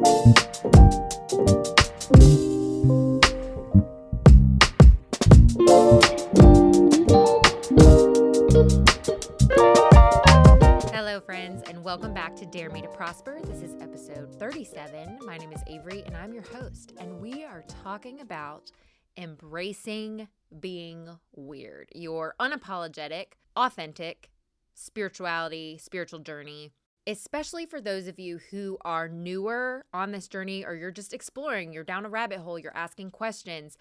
Hello, friends, and welcome back to Dare Me to Prosper. This is episode 37. My name is Avery, and I'm your host, and we are talking about embracing being weird, your unapologetic, authentic spirituality, spiritual journey, especially for those of you who are newer on this journey or you're just exploring, you're down a rabbit hole, you're asking questions.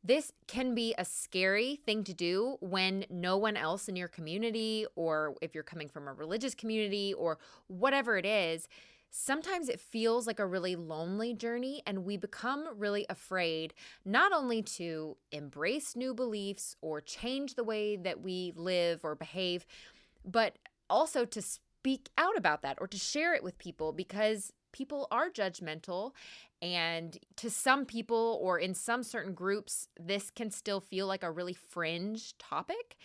This can be a scary thing to do when no one else in your community, or if you're coming from a religious community or whatever it is, sometimes it feels like a really lonely journey, and we become really afraid not only to embrace new beliefs or change the way that we live or behave, but also to speak out about that or to share it with people, because people are judgmental. And to some people, or in some certain groups, this can still feel like a really fringe topic,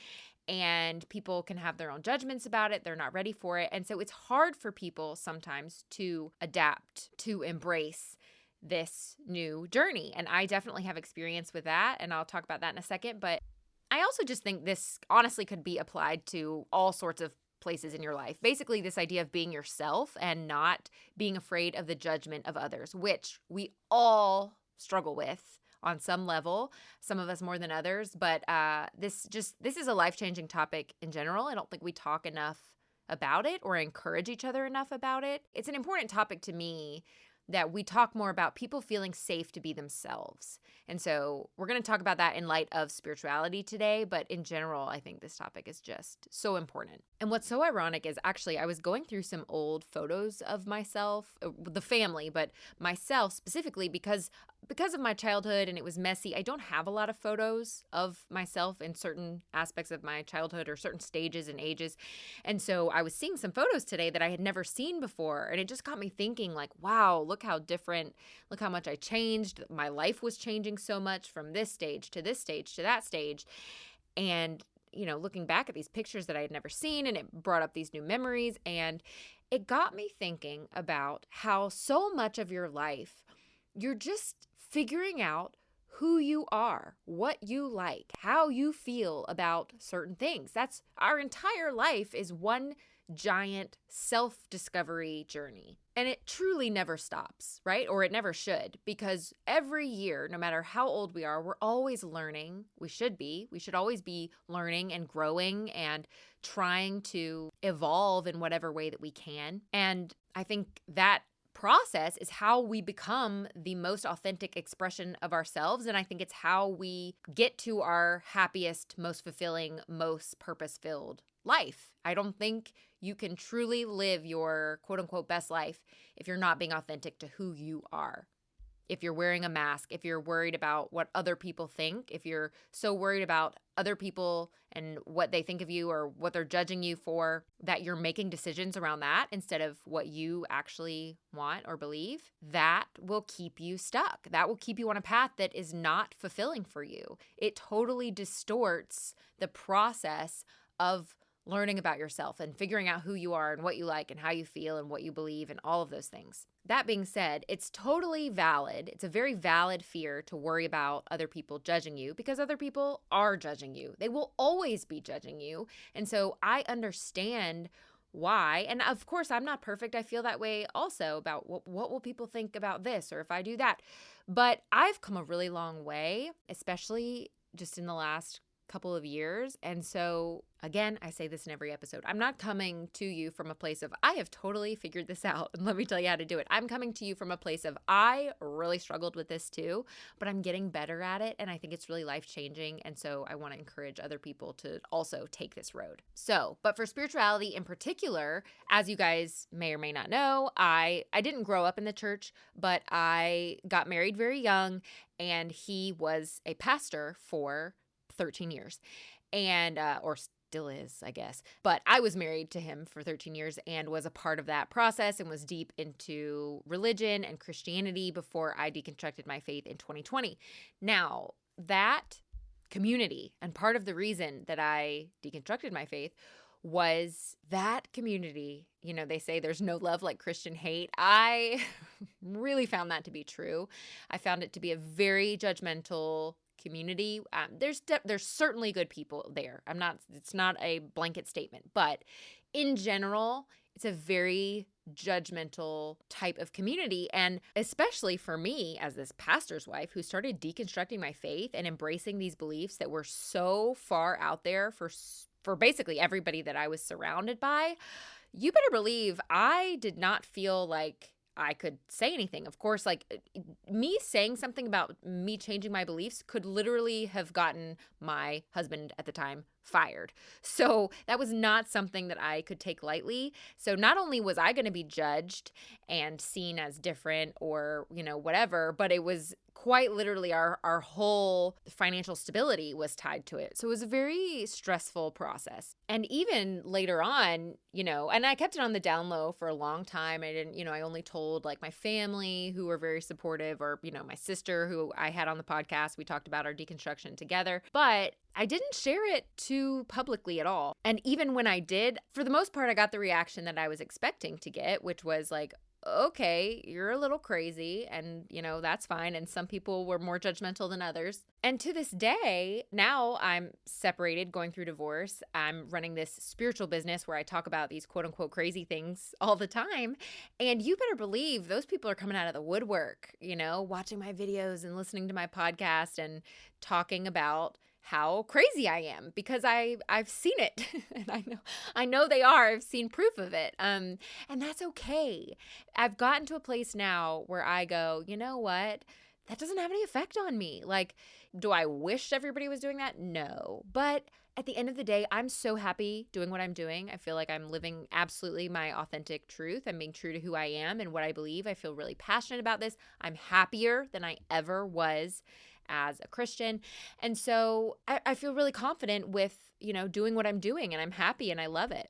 and people can have their own judgments about it. They're not ready for it. And so it's hard for people sometimes to adapt, to embrace this new journey. And I definitely have experience with that, and I'll talk about that in a second. But I also just think this honestly could be applied to all sorts of places in your life. Basically, this idea of being yourself and not being afraid of the judgment of others, which we all struggle with on some level, some of us more than others. But this is a life-changing topic in general. I don't think we talk enough about it or encourage each other enough about it. It's an important topic to me that we talk more about people feeling safe to be themselves. And so we're going to talk about that in light of spirituality today. But in general, I think this topic is just so important. And what's so ironic is actually I was going through some old photos of myself, the family, but myself specifically because of my childhood and it was messy. I don't have a lot of photos of myself in certain aspects of my childhood or certain stages and ages. And so I was seeing some photos today that I had never seen before. And it just got me thinking like, wow, look how different, look how much I changed. My life was changing so much from this stage to this stage to that stage. And, you know, looking back at these pictures that I had never seen, and it brought up these new memories. And it got me thinking about how so much of your life, you're just figuring out who you are, what you like, how you feel about certain things. That's our entire life is one giant self-discovery journey. And it truly never stops, right? Or it never should, because every year, no matter how old we are, we're always learning. We should always be learning and growing and trying to evolve in whatever way that we can. And I think that process is how we become the most authentic expression of ourselves. And I think it's how we get to our happiest, most fulfilling, most purpose-filled life. I don't think you can truly live your quote unquote best life if you're not being authentic to who you are. If you're wearing a mask, if you're worried about what other people think, if you're so worried about other people and what they think of you or what they're judging you for, that you're making decisions around that instead of what you actually want or believe, that will keep you stuck. That will keep you on a path that is not fulfilling for you. It totally distorts the process of learning about yourself and figuring out who you are and what you like and how you feel and what you believe and all of those things. That being said, it's totally valid. It's a very valid fear to worry about other people judging you, because other people are judging you. They will always be judging you. And so I understand why. And of course, I'm not perfect. I feel that way also about what will people think about this or if I do that. But I've come a really long way, especially just in the last couple of years. And so again, I say this in every episode, I'm not coming to you from a place of I have totally figured this out and let me tell you how to do it. I'm coming to you from a place of I really struggled with this too, but I'm getting better at it and I think it's really life-changing. And so I want to encourage other people to also take this road. So, but for spirituality in particular, as you guys may or may not know, I didn't grow up in the church, but I got married very young, and he was a pastor for 13 years and or still is, I guess. But I was married to him for 13 years and was a part of that process and was deep into religion and Christianity before I deconstructed my faith in 2020. Now, that community, and part of the reason that I deconstructed my faith, was that community. They say there's no love like Christian hate. I really found that to be true. I found it to be a very judgmental community. There's certainly good people there. It's not a blanket statement, but in general, it's a very judgmental type of community. And especially for me as this pastor's wife who started deconstructing my faith and embracing these beliefs that were so far out there for basically everybody that I was surrounded by, you better believe I did not feel like I could say anything. Of course, like me saying something about me changing my beliefs could literally have gotten my husband at the time fired. So that was not something that I could take lightly. So not only was I going to be judged and seen as different or, whatever, but it was quite literally our whole financial stability was tied to it. So it was a very stressful process. And even later on, and I kept it on the down low for a long time. I didn't, I only told like my family who were very supportive or, my sister who I had on the podcast. We talked about our deconstruction together, but I didn't share it too publicly at all. And even when I did, for the most part, I got the reaction that I was expecting to get, which was like, okay, you're a little crazy and, that's fine. And some people were more judgmental than others. And to this day, now I'm separated, going through divorce. I'm running this spiritual business where I talk about these quote unquote crazy things all the time. And you better believe those people are coming out of the woodwork, watching my videos and listening to my podcast and talking about how crazy I am because I've seen it and I know they are. I've seen proof of it. And that's okay. I've gotten to a place now where I go, you know what? That doesn't have any effect on me. Like, do I wish everybody was doing that? No. But at the end of the day, I'm so happy doing what I'm doing. I feel like I'm living absolutely my authentic truth. I'm being true to who I am and what I believe. I feel really passionate about this. I'm happier than I ever was as a Christian. And so I feel really confident with, doing what I'm doing, and I'm happy and I love it.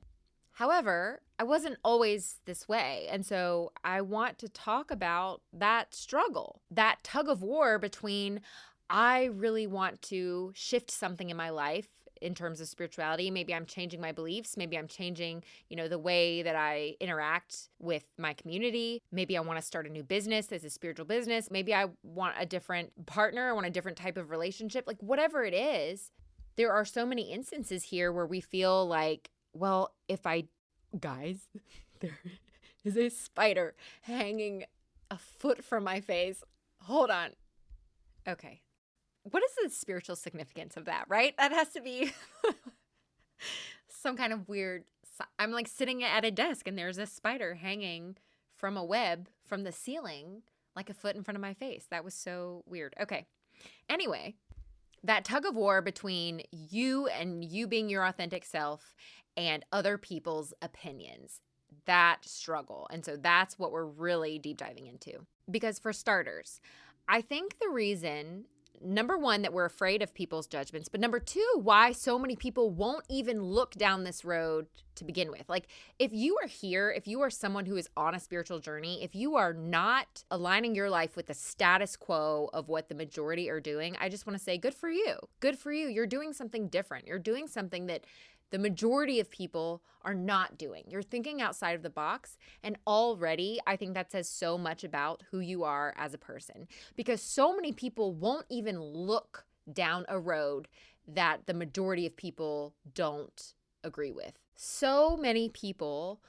However, I wasn't always this way. And so I want to talk about that struggle, that tug of war between I really want to shift something in my life in terms of spirituality. Maybe I'm changing my beliefs. Maybe I'm changing, the way that I interact with my community. Maybe I want to start a new business as a spiritual business. Maybe I want a different partner. I want a different type of relationship. Like whatever it is, there are so many instances here where we feel like, well, guys, there is a spider hanging a foot from my face. Hold on. Okay. What is the spiritual significance of that, right? That has to be some kind of weird. I'm like sitting at a desk and there's a spider hanging from a web from the ceiling, like a foot in front of my face. That was so weird. Okay. Anyway, that tug of war between you and you being your authentic self and other people's opinions, that struggle. And so that's what we're really deep diving into. Because for starters, I think the reason, number one, that we're afraid of people's judgments, but number two, why so many people won't even look down this road to begin with. Like if you are here, if you are someone who is on a spiritual journey, if you are not aligning your life with the status quo of what the majority are doing, I just want to say good for you. Good for you. You're doing something different. You're doing something that the majority of people are not doing. You're thinking outside of the box. And already, I think that says so much about who you are as a person. Because so many people won't even look down a road that the majority of people don't agree with. So many people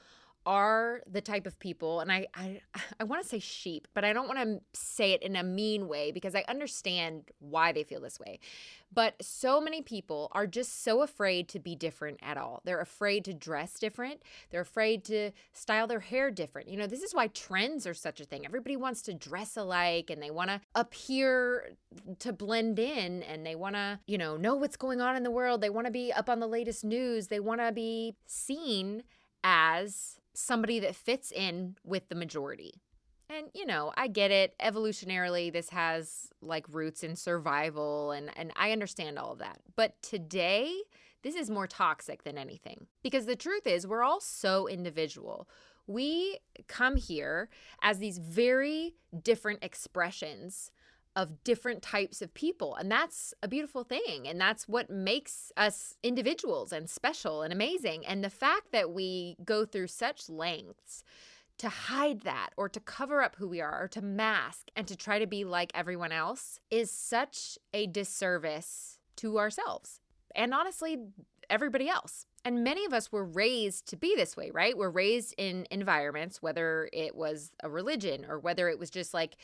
are the type of people, and I want to say sheep, but I don't want to say it in a mean way because I understand why they feel this way. But so many people are just so afraid to be different at all. They're afraid to dress different. They're afraid to style their hair different. This is why trends are such a thing. Everybody wants to dress alike and they want to appear to blend in and they want to, know what's going on in the world. They want to be up on the latest news. They want to be seen as somebody that fits in with the majority. And, I get it. Evolutionarily, this has like roots in survival and I understand all of that. But today, this is more toxic than anything because the truth is we're all so individual. We come here as these very different expressions of different types of people. And that's a beautiful thing. And that's what makes us individuals and special and amazing. And the fact that we go through such lengths to hide that or to cover up who we are or to mask and to try to be like everyone else is such a disservice to ourselves and honestly, everybody else. And many of us were raised to be this way, right? We're raised in environments, whether it was a religion or whether it was just like,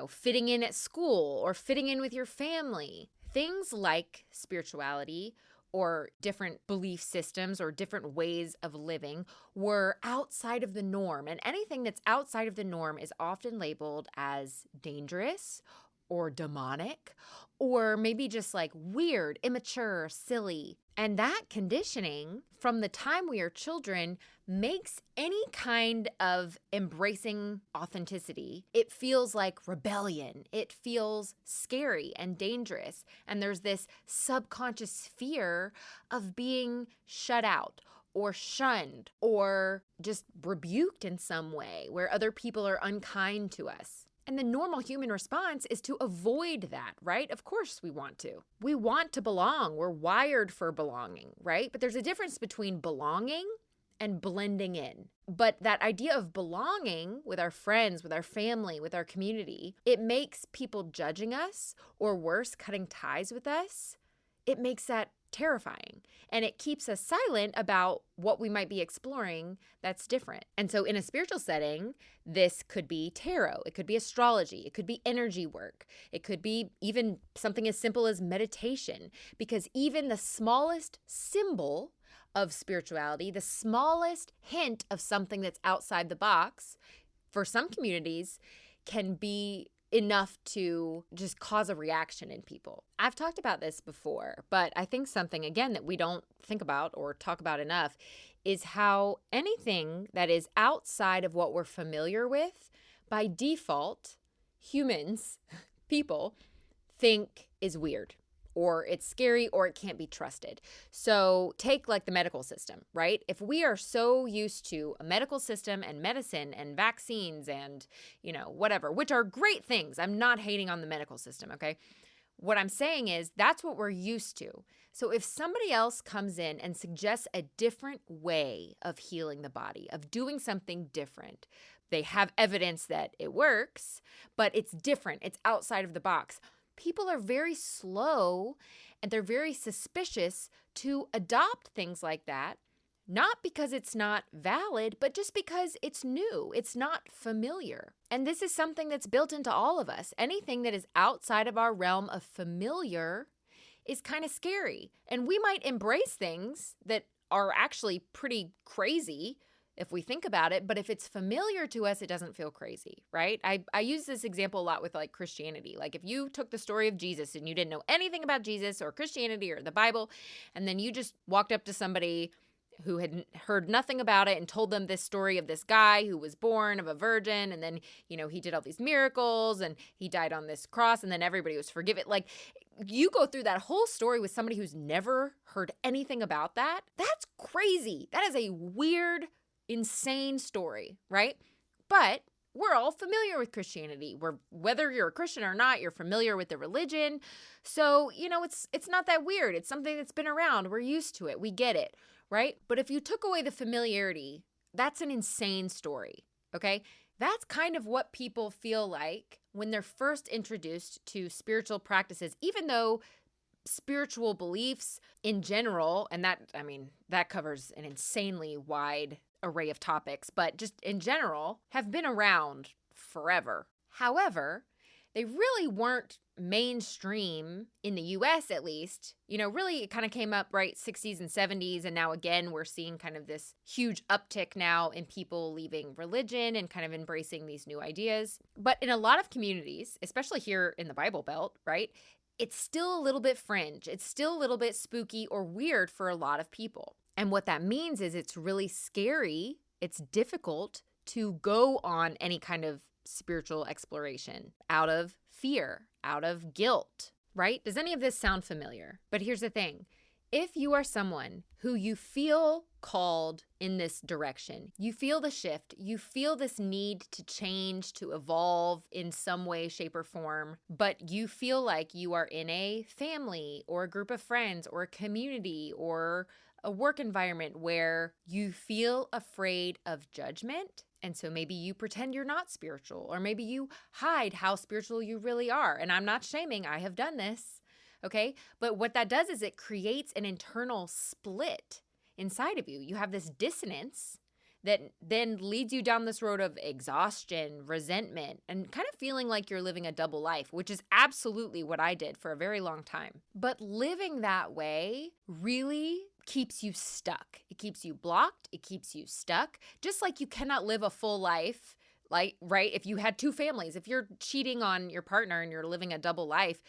fitting in at school or fitting in with your family. Things like spirituality or different belief systems or different ways of living were outside of the norm. And anything that's outside of the norm is often labeled as dangerous or demonic or maybe just like weird, immature, silly. And that conditioning from the time we are children makes any kind of embracing authenticity. It feels like rebellion. It feels scary and dangerous. And there's this subconscious fear of being shut out or shunned or just rebuked in some way where other people are unkind to us. And the normal human response is to avoid that, right? Of course we want to. We want to belong. We're wired for belonging, right? But there's a difference between belonging and blending in. But that idea of belonging with our friends, with our family, with our community, it makes people judging us or worse, cutting ties with us. It makes that terrifying. And it keeps us silent about what we might be exploring that's different. And so in a spiritual setting, this could be tarot. It could be astrology. It could be energy work. It could be even something as simple as meditation. Because even the smallest symbol of spirituality, the smallest hint of something that's outside the box, for some communities, can be enough to just cause a reaction in people. I've talked about this before, but I think something, again, that we don't think about or talk about enough is how anything that is outside of what we're familiar with, by default, humans, people, think is weird, or it's scary, or it can't be trusted. So take like the medical system, right? If we are so used to a medical system and medicine and vaccines and, whatever, which are great things. I'm not hating on the medical system, okay? What I'm saying is that's what we're used to. So if somebody else comes in and suggests a different way of healing the body, of doing something different, they have evidence that it works, but it's different. It's outside of the box. People are very slow and they're very suspicious to adopt things like that, not because it's not valid, but just because it's new. It's not familiar. And this is something that's built into all of us. Anything that is outside of our realm of familiar is kind of scary. And we might embrace things that are actually pretty crazy if we think about it, but if it's familiar to us, it doesn't feel crazy, right? I use this example a lot with like Christianity. Like if you took the story of Jesus and you didn't know anything about Jesus or Christianity or the Bible, and then you just walked up to somebody who had heard nothing about it and told them this story of this guy who was born of a virgin, and then, he did all these miracles and he died on this cross and then everybody was forgiven. Like you go through that whole story with somebody who's never heard anything about that. That's crazy. That is a weird, insane story, right? But we're all familiar with Christianity. Whether you're a Christian or not, you're familiar with the religion. So, it's not that weird. It's something that's been around. We're used to it. We get it, right? But if you took away the familiarity, that's an insane story, okay? That's kind of what people feel like when they're first introduced to spiritual practices, even though spiritual beliefs in general, and that covers an insanely wide array of topics, but just in general, have been around forever. However, they really weren't mainstream in the US at least. Really it kind of came up, right, 60s and 70s, and now again we're seeing kind of this huge uptick now in people leaving religion and kind of embracing these new ideas. But in a lot of communities, especially here in the Bible Belt, right, it's still a little bit fringe. It's still a little bit spooky or weird for a lot of people. And what that means is it's really scary. It's difficult to go on any kind of spiritual exploration out of fear, out of guilt, right? Does any of this sound familiar? But here's the thing. If you are someone who you feel called in this direction, you feel the shift, you feel this need to change, to evolve in some way, shape, or form, but you feel like you are in a family or a group of friends or a community or a work environment where you feel afraid of judgment. And so maybe you pretend you're not spiritual, or maybe you hide how spiritual you really are. And I'm not shaming, I have done this. Okay. But what that does is it creates an internal split inside of you. You have this dissonance that then leads you down this road of exhaustion, resentment, and kind of feeling like you're living a double life, which is absolutely what I did for a very long time. But living that way really keeps you stuck. It keeps you blocked. It keeps you stuck. Just like you cannot live a full life. Like, right, if you had two families, if you're cheating on your partner and you're living a double life,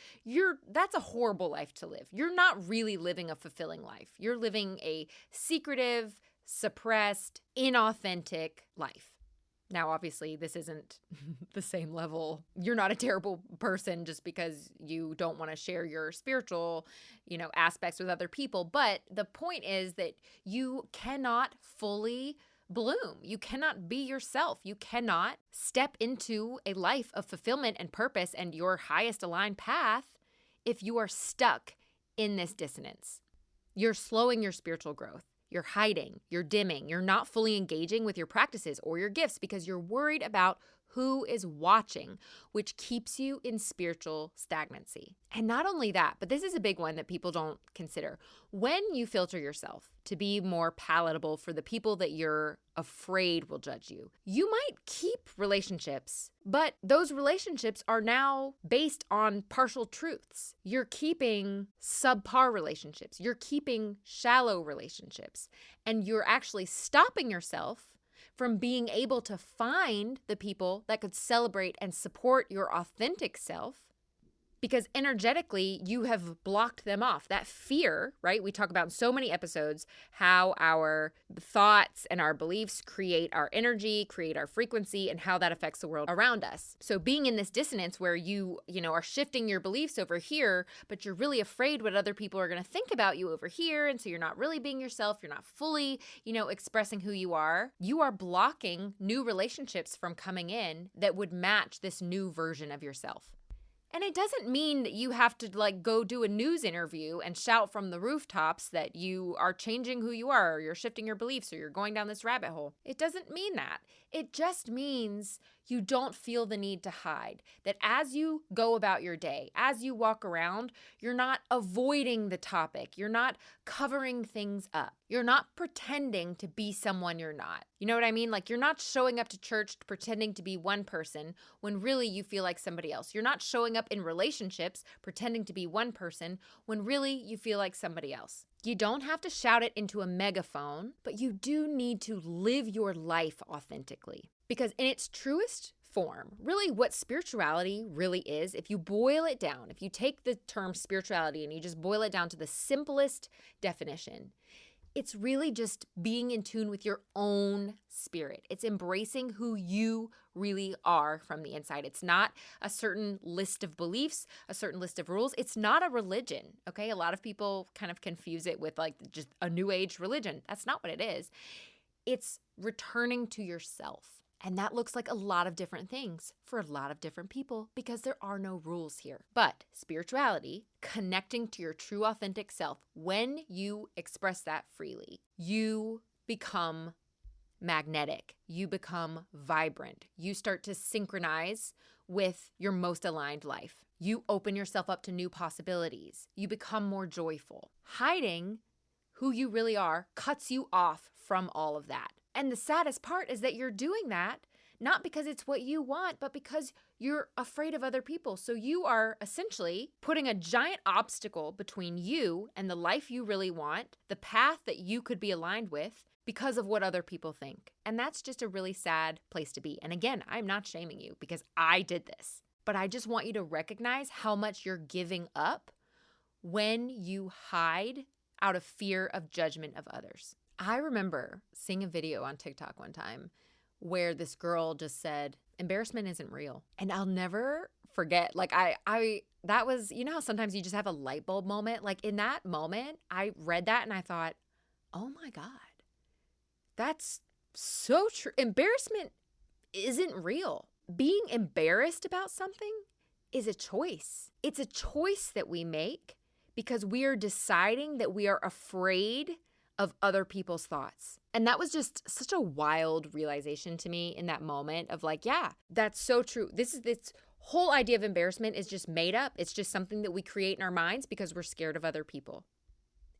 that's a horrible life to live. You're not really living a fulfilling life. You're living a secretive, suppressed, inauthentic life. Now, obviously, this isn't the same level. You're not a terrible person just because you don't want to share your spiritual, aspects with other people. But the point is that you cannot fully bloom. You cannot be yourself. You cannot step into a life of fulfillment and purpose and your highest aligned path if you are stuck in this dissonance. You're slowing your spiritual growth. You're hiding, you're dimming, you're not fully engaging with your practices or your gifts because you're worried about who is watching, which keeps you in spiritual stagnancy. And not only that, but this is a big one that people don't consider. When you filter yourself to be more palatable for the people that you're afraid will judge you, you might keep relationships, but those relationships are now based on partial truths. You're keeping subpar relationships. You're keeping shallow relationships. And you're actually stopping yourself from being able to find the people that could celebrate and support your authentic self because energetically you have blocked them off. That fear, right? We talk about in so many episodes how our thoughts and our beliefs create our energy, create our frequency, and how that affects the world around us. So being in this dissonance where you are shifting your beliefs over here, but you're really afraid what other people are going to think about you over here. And so you're not really being yourself. You're not fully, expressing who you are. You are blocking new relationships from coming in that would match this new version of yourself. And it doesn't mean that you have to go do a news interview and shout from the rooftops that you are changing who you are, or you're shifting your beliefs, or you're going down this rabbit hole. It doesn't mean that. It just means you don't feel the need to hide. That as you go about your day, as you walk around, you're not avoiding the topic. You're not covering things up. You're not pretending to be someone you're not. You know what I mean? You're not showing up to church pretending to be one person when really you feel like somebody else. You're not showing up in relationships pretending to be one person when really you feel like somebody else. You don't have to shout it into a megaphone, but you do need to live your life authentically. Because in its truest form, really what spirituality really is, if you boil it down, if you take the term spirituality and you just boil it down to the simplest definition, it's really just being in tune with your own spirit. It's embracing who you really are from the inside. It's not a certain list of beliefs, a certain list of rules. It's not a religion, okay? A lot of people kind of confuse it with just a new age religion. That's not what it is. It's returning to yourself. And that looks like a lot of different things for a lot of different people because there are no rules here. But spirituality, connecting to your true authentic self, when you express that freely, you become magnetic. You become vibrant. You start to synchronize with your most aligned life. You open yourself up to new possibilities. You become more joyful. Hiding who you really are cuts you off from all of that. And the saddest part is that you're doing that not because it's what you want, but because you're afraid of other people. So you are essentially putting a giant obstacle between you and the life you really want, the path that you could be aligned with because of what other people think. And that's just a really sad place to be. And again, I'm not shaming you because I did this, but I just want you to recognize how much you're giving up when you hide out of fear of judgment of others. I remember seeing a video on TikTok one time where this girl just said, embarrassment isn't real. And I'll never forget, I that was, how sometimes you just have a light bulb moment? Like in that moment, I read that and I thought, oh my God, that's so true. Embarrassment isn't real. Being embarrassed about something is a choice. It's a choice that we make because we are deciding that we are afraid of other people's thoughts. And that was just such a wild realization to me in that moment of like, yeah, that's so true. This whole idea of embarrassment is just made up. It's just something that we create in our minds because we're scared of other people.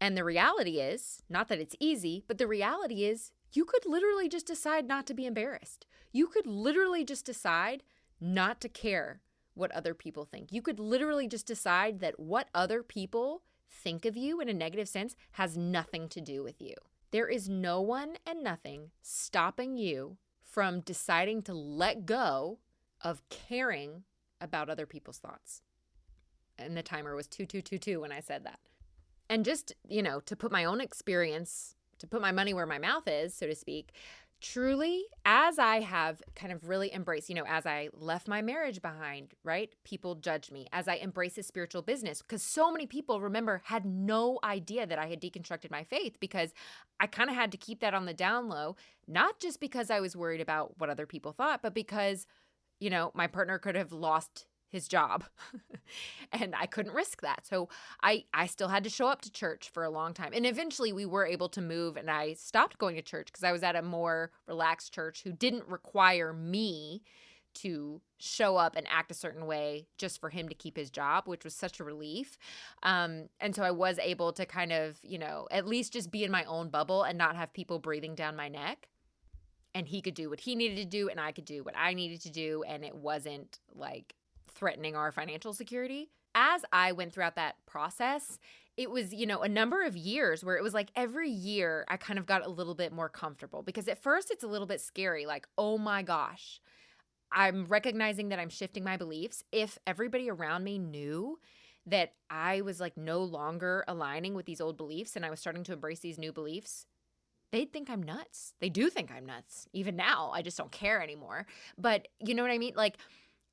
And the reality is, not that it's easy, but the reality is you could literally just decide not to be embarrassed. You could literally just decide not to care what other people think. You could literally just decide that what other people think of you in a negative sense has nothing to do with you. There is no one and nothing stopping you from deciding to let go of caring about other people's thoughts. And the timer was 2222 when I said that. And just, to put my own experience, to put my money where my mouth is, so to speak, truly, as I have kind of really embraced, as I left my marriage behind, right? People judged me. As I embraced this spiritual business, because so many people, remember, had no idea that I had deconstructed my faith because I kind of had to keep that on the down low, not just because I was worried about what other people thought, but because, my partner could have lost his job and I couldn't risk that. So I still had to show up to church for a long time. And eventually we were able to move and I stopped going to church because I was at a more relaxed church who didn't require me to show up and act a certain way just for him to keep his job, which was such a relief. And so I was able to kind of, at least just be in my own bubble and not have people breathing down my neck. And he could do what he needed to do and I could do what I needed to do. And it wasn't like threatening our financial security. As I went throughout that process, it was, a number of years where it was like every year I kind of got a little bit more comfortable because at first it's a little bit scary. Like, oh my gosh, I'm recognizing that I'm shifting my beliefs. If everybody around me knew that I was like no longer aligning with these old beliefs and I was starting to embrace these new beliefs, they'd think I'm nuts. They do think I'm nuts. Even now, I just don't care anymore. But you know what I mean? Like,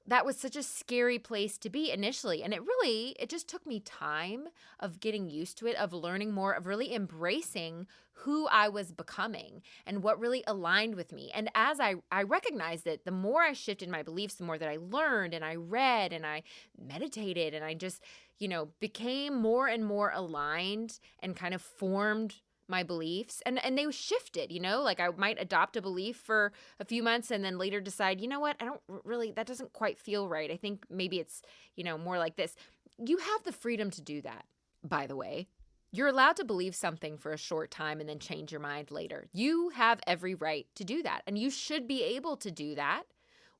that was such a scary place to be initially. And it just took me time of getting used to it, of learning more, of really embracing who I was becoming and what really aligned with me. And as I recognized that the more I shifted my beliefs, the more that I learned and I read and I meditated and I just, became more and more aligned and kind of formed my beliefs and they shifted, like I might adopt a belief for a few months and then later decide, what, that doesn't quite feel right. I think maybe it's, more like this. You have the freedom to do that, by the way. You're allowed to believe something for a short time and then change your mind later. You have every right to do that. And you should be able to do that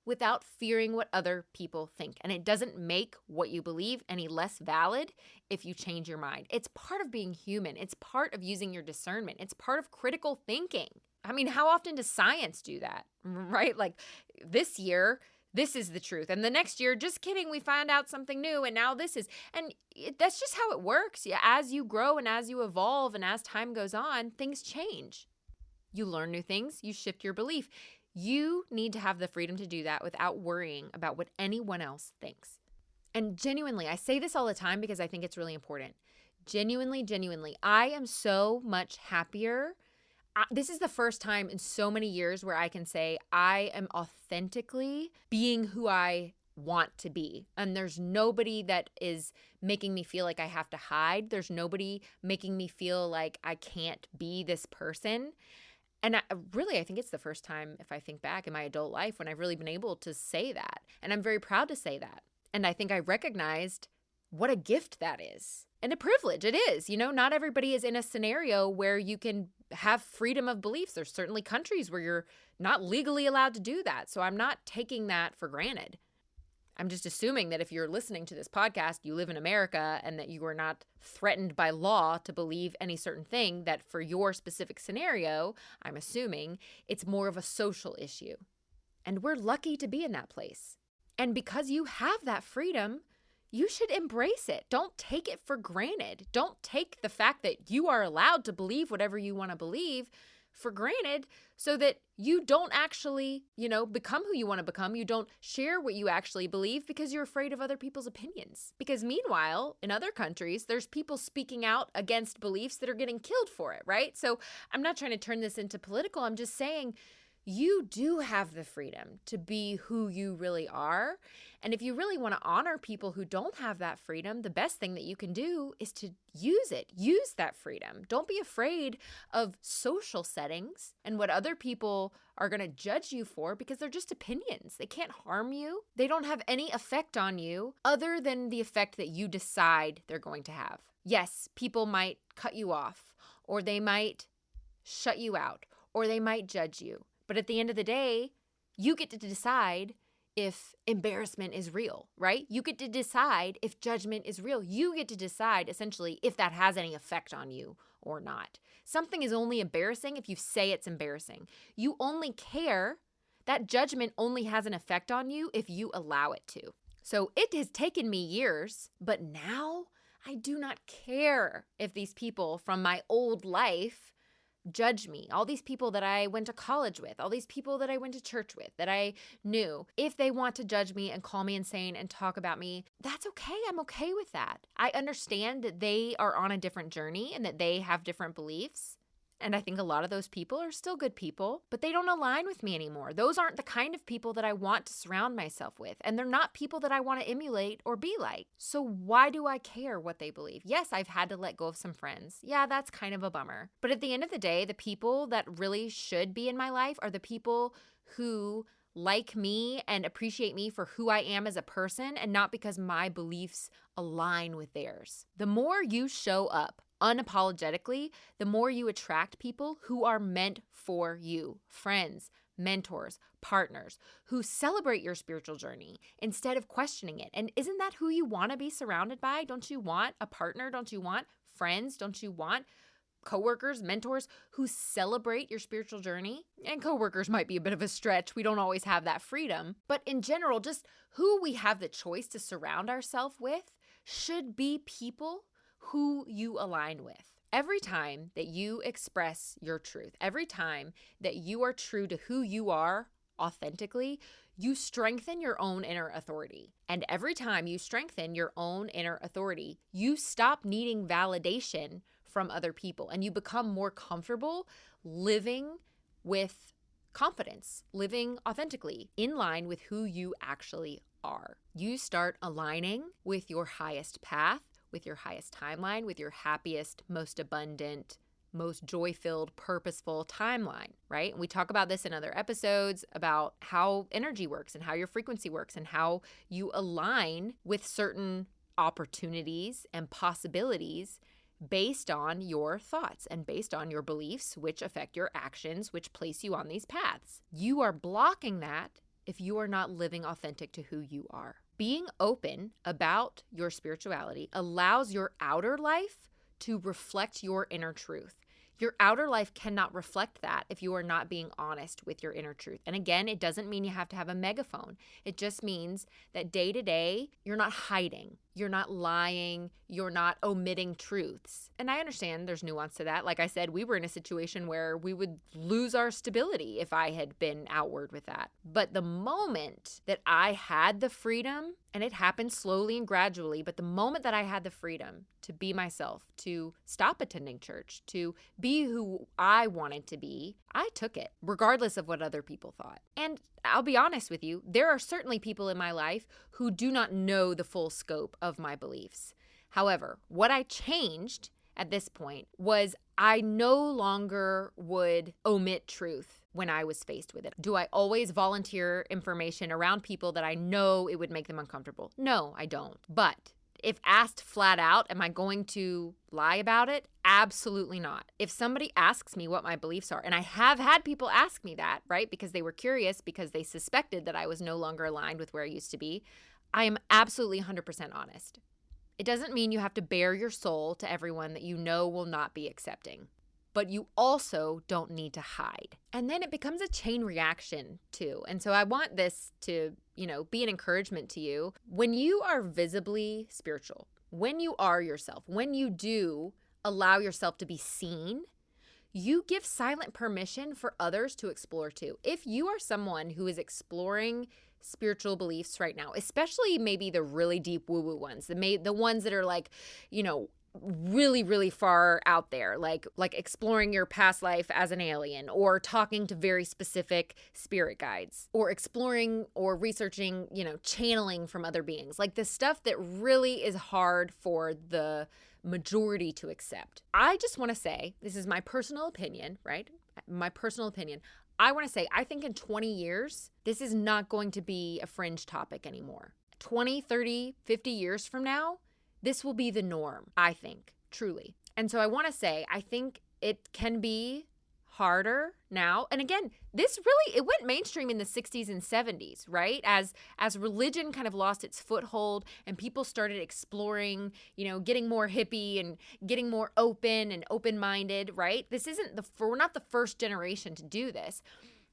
without fearing what other people think. And it doesn't make what you believe any less valid if you change your mind. It's part of being human. It's part of using your discernment. It's part of critical thinking. I mean, how often does science do that, right? Like this year, this is the truth. And the next year, just kidding, we find out something new. And now this is, that's just how it works. Yeah, as you grow and as you evolve and as time goes on, things change. You learn new things, you shift your belief. You need to have the freedom to do that without worrying about what anyone else thinks. And genuinely, I say this all the time because I think it's really important. Genuinely, I am so much happier. This is the first time in so many years where I can say I am authentically being who I want to be. And there's nobody that is making me feel like I have to hide. There's nobody making me feel like I can't be this person. And I think it's the first time, if I think back in my adult life, when I've really been able to say that. And I'm very proud to say that. And I think I recognized what a gift that is and a privilege it is. Not everybody is in a scenario where you can have freedom of beliefs. There's certainly countries where you're not legally allowed to do that. So I'm not taking that for granted. I'm just assuming that if you're listening to this podcast, you live in America and that you are not threatened by law to believe any certain thing, that for your specific scenario, I'm assuming it's more of a social issue. And we're lucky to be in that place. And because you have that freedom, you should embrace it. Don't take it for granted. Don't take the fact that you are allowed to believe whatever you want to believe for granted so that you don't actually, become who you want to become. You don't share what you actually believe because you're afraid of other people's opinions. Because meanwhile, in other countries, there's people speaking out against beliefs that are getting killed for it, right? So I'm not trying to turn this into political. I'm just saying you do have the freedom to be who you really are. And if you really want to honor people who don't have that freedom, the best thing that you can do is to use it. Use that freedom. Don't be afraid of social settings and what other people are going to judge you for, because they're just opinions. They can't harm you. They don't have any effect on you other than the effect that you decide they're going to have. Yes, people might cut you off, or they might shut you out, or they might judge you. But at the end of the day, you get to decide if embarrassment is real, right? You get to decide if judgment is real. You get to decide, essentially, if that has any effect on you or not. Something is only embarrassing if you say it's embarrassing. You only care, that judgment only has an effect on you if you allow it to. So it has taken me years, but now I do not care if these people from my old life judge me. All these people that I went to college with, all these people that I went to church with, that I knew, if they want to judge me and call me insane and talk about me, that's okay. I'm okay with that. I understand that they are on a different journey and that they have different beliefs. And I think a lot of those people are still good people, but they don't align with me anymore. Those aren't the kind of people that I want to surround myself with. And they're not people that I want to emulate or be like. So why do I care what they believe? Yes, I've had to let go of some friends. Yeah, that's kind of a bummer. But at the end of the day, the people that really should be in my life are the people who like me and appreciate me for who I am as a person, and not because my beliefs align with theirs. The more you show up unapologetically, the more you attract people who are meant for you. Friends, mentors, partners who celebrate your spiritual journey instead of questioning it. And isn't that who you want to be surrounded by? Don't you want a partner? Don't you want friends? Don't you want coworkers, mentors who celebrate your spiritual journey? And coworkers might be a bit of a stretch. We don't always have that freedom. But in general, just who we have the choice to surround ourselves with should be people who you align with. Every time that you express your truth, every time that you are true to who you are authentically, you strengthen your own inner authority. And every time you strengthen your own inner authority, you stop needing validation from other people and you become more comfortable living with confidence, living authentically in line with who you actually are. You start aligning with your highest path, with your highest timeline, with your happiest, most abundant, most joy-filled, purposeful timeline, right? And we talk about this in other episodes about how energy works and how your frequency works and how you align with certain opportunities and possibilities based on your thoughts and based on your beliefs, which affect your actions, which place you on these paths. You are blocking that if you are not living authentic to who you are. Being open about your spirituality allows your outer life to reflect your inner truth. Your outer life cannot reflect that if you are not being honest with your inner truth. And again, it doesn't mean you have to have a megaphone. It just means that day to day, you're not hiding. You're not lying. You're not omitting truths. And I understand there's nuance to that. Like I said, we were in a situation where we would lose our stability if I had been outward with that. But the moment that I had the freedom, and it happened slowly and gradually, but the moment that I had the freedom to be myself, to stop attending church, to be who I wanted to be, I took it, regardless of what other people thought. And I'll be honest with you, there are certainly people in my life who do not know the full scope of my beliefs. However, what I changed at this point was I no longer would omit truth when I was faced with it. Do I always volunteer information around people that I know it would make them uncomfortable? No, I don't. But if asked flat out, am I going to lie about it? Absolutely not. If somebody asks me what my beliefs are, and I have had people ask me that, right, because they were curious, because they suspected that I was no longer aligned with where I used to be, I am absolutely 100% honest. It doesn't mean you have to bare your soul to everyone that you know will not be accepting. But you also don't need to hide. And then it becomes a chain reaction too. And so I want this to, be an encouragement to you. When you are visibly spiritual, when you are yourself, when you do allow yourself to be seen, you give silent permission for others to explore too. If you are someone who is exploring spiritual beliefs right now, especially maybe the really deep woo-woo ones, the ones that are like, really, really far out there, like exploring your past life as an alien, or talking to very specific spirit guides, or exploring or researching, channeling from other beings, like the stuff that really is hard for the majority to accept. I just want to say, this is my personal opinion, right? My personal opinion. I want to say, I think in 20 years, this is not going to be a fringe topic anymore. 20, 30, 50 years from now, this will be the norm, I think, truly. And so I want to say, I think it can be harder now. And again, it went mainstream in the 60s and 70s, right? As religion kind of lost its foothold and people started exploring, getting more hippie and getting more open and open-minded, right? We're not the first generation to do this,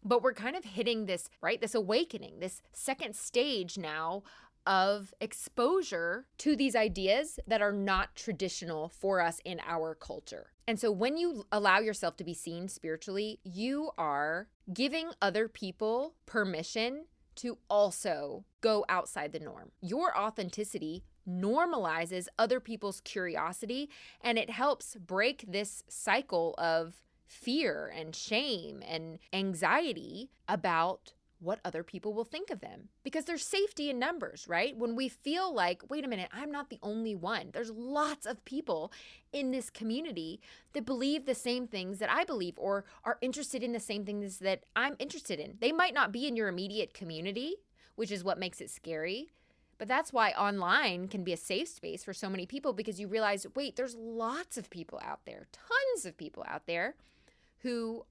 but we're kind of hitting this, right? This awakening, this second stage now of exposure to these ideas that are not traditional for us in our culture. And so when you allow yourself to be seen spiritually, you are giving other people permission to also go outside the norm. Your authenticity normalizes other people's curiosity, and it helps break this cycle of fear and shame and anxiety about what other people will think of them. Because there's safety in numbers, right? When we feel like, wait a minute, I'm not the only one. There's lots of people in this community that believe the same things that I believe, or are interested in the same things that I'm interested in. They might not be in your immediate community, which is what makes it scary. But that's why online can be a safe space for so many people, because you realize, wait, there's lots of people out there, tons of people out there who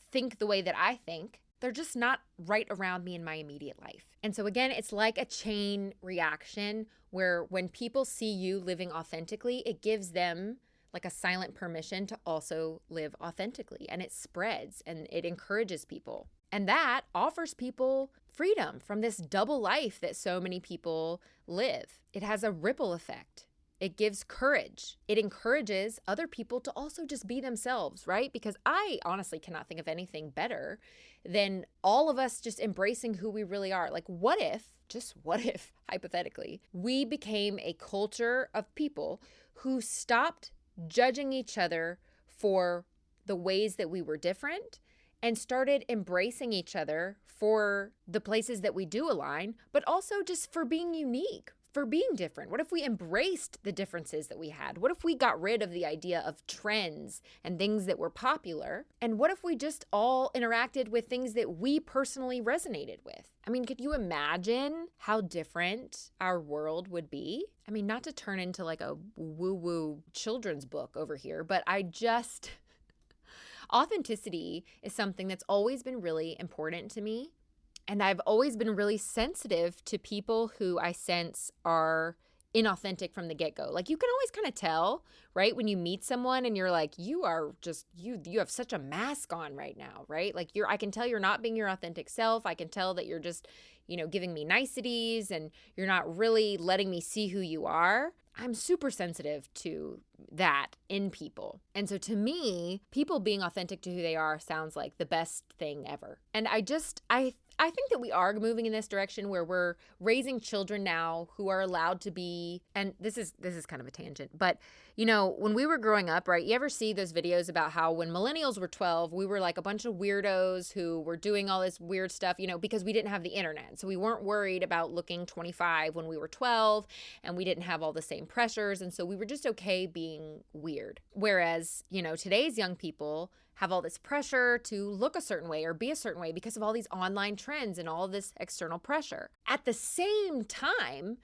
think the way that I think. They're just not right around me in my immediate life. And so again, it's like a chain reaction where when people see you living authentically, it gives them like a silent permission to also live authentically, and it spreads and it encourages people. And that offers people freedom from this double life that so many people live. It has a ripple effect. It gives courage. It encourages other people to also just be themselves, right? Because I honestly cannot think of anything better than all of us just embracing who we really are. Like, what if, hypothetically, we became a culture of people who stopped judging each other for the ways that we were different and started embracing each other for the places that we do align, but also just for being unique, for being different? What if we embraced the differences that we had? What if we got rid of the idea of trends and things that were popular? And what if we just all interacted with things that we personally resonated with? I mean, could you imagine how different our world would be? I mean, not to turn into like a woo-woo children's book over here, but authenticity is something that's always been really important to me. And I've always been really sensitive to people who I sense are inauthentic from the get-go. Like, you can always kind of tell, right? When you meet someone and you're like, you are just, you have such a mask on right now, right? Like, I can tell you're not being your authentic self. I can tell that you're just, giving me niceties and you're not really letting me see who you are. I'm super sensitive to that in people. And so to me, people being authentic to who they are sounds like the best thing ever. And I think that we are moving in this direction where we're raising children now who are allowed to be, and this is kind of a tangent, but when we were growing up, right, you ever see those videos about how when millennials were 12, we were like a bunch of weirdos who were doing all this weird stuff, because we didn't have the internet. So we weren't worried about looking 25 when we were 12, and we didn't have all the same pressures. And so we were just okay being weird. Whereas, today's young people have all this pressure to look a certain way or be a certain way because of all these online trends and all of this external pressure. At the same time,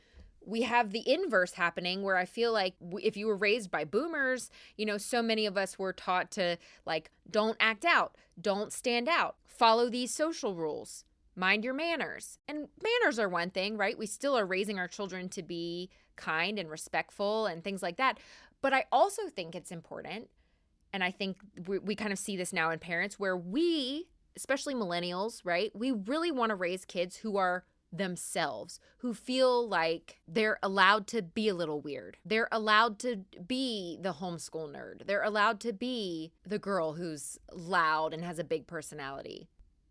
we have the inverse happening where I feel like if you were raised by boomers, so many of us were taught to like, don't act out, don't stand out, follow these social rules, mind your manners. And manners are one thing, right? We still are raising our children to be kind and respectful and things like that. But I also think it's important, and I think we kind of see this now in parents where we, especially millennials, right? We really want to raise kids who are themselves, who feel like they're allowed to be a little weird. They're allowed to be the homeschool nerd. They're allowed to be the girl who's loud and has a big personality.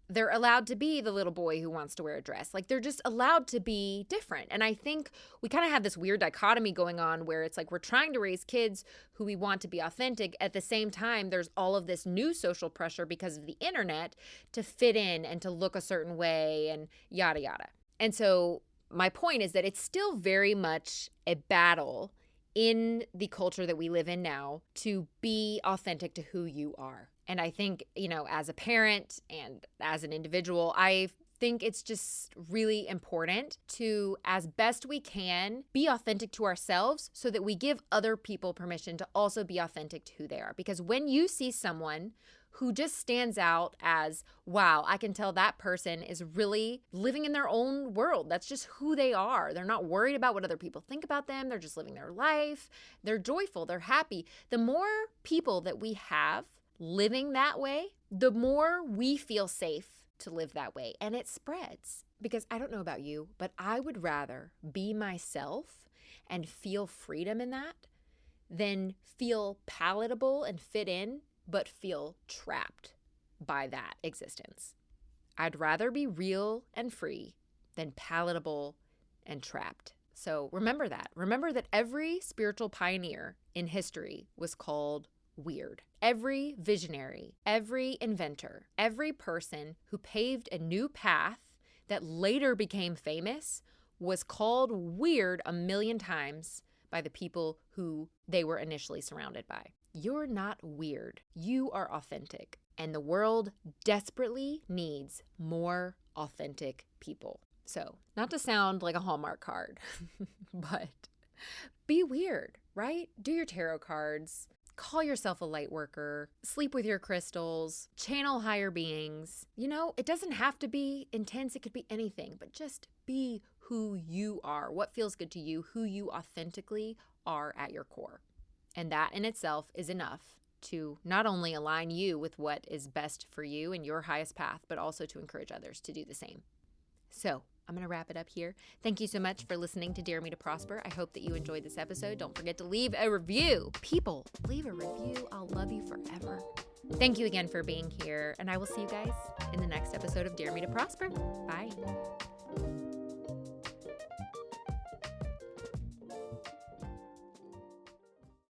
They're allowed to be the little boy who wants to wear a dress. Like, they're just allowed to be different. And I think we kind of have this weird dichotomy going on where it's like we're trying to raise kids who we want to be authentic. At the same time, there's all of this new social pressure because of the internet to fit in and to look a certain way and yada, yada. And so my point is that it's still very much a battle in the culture that we live in now to be authentic to who you are. And I think, as a parent and as an individual, I think it's just really important to, as best we can, be authentic to ourselves so that we give other people permission to also be authentic to who they are. Because when you see someone who just stands out as, wow, I can tell that person is really living in their own world. That's just who they are. They're not worried about what other people think about them. They're just living their life. They're joyful. They're happy. The more people that we have living that way, the more we feel safe to live that way. And it spreads. Because I don't know about you, but I would rather be myself and feel freedom in that than feel palatable and fit in, but feel trapped by that existence. I'd rather be real and free than palatable and trapped. So remember that. Remember that every spiritual pioneer in history was called weird. Every visionary, every inventor, every person who paved a new path that later became famous was called weird a million times by the people who they were initially surrounded by. You're not weird. You are authentic. And the world desperately needs more authentic people. So, not to sound like a Hallmark card, but be weird, right? Do your tarot cards. Call yourself a light worker, sleep with your crystals, channel higher beings. It doesn't have to be intense. It could be anything, but just be who you are, what feels good to you, who you authentically are at your core. And that in itself is enough to not only align you with what is best for you and your highest path, but also to encourage others to do the same. So, I'm going to wrap it up here. Thank you so much for listening to Dare Me to Prosper. I hope that you enjoyed this episode. Don't forget to leave a review. People, leave a review. I'll love you forever. Thank you again for being here, and I will see you guys in the next episode of Dare Me to Prosper. Bye.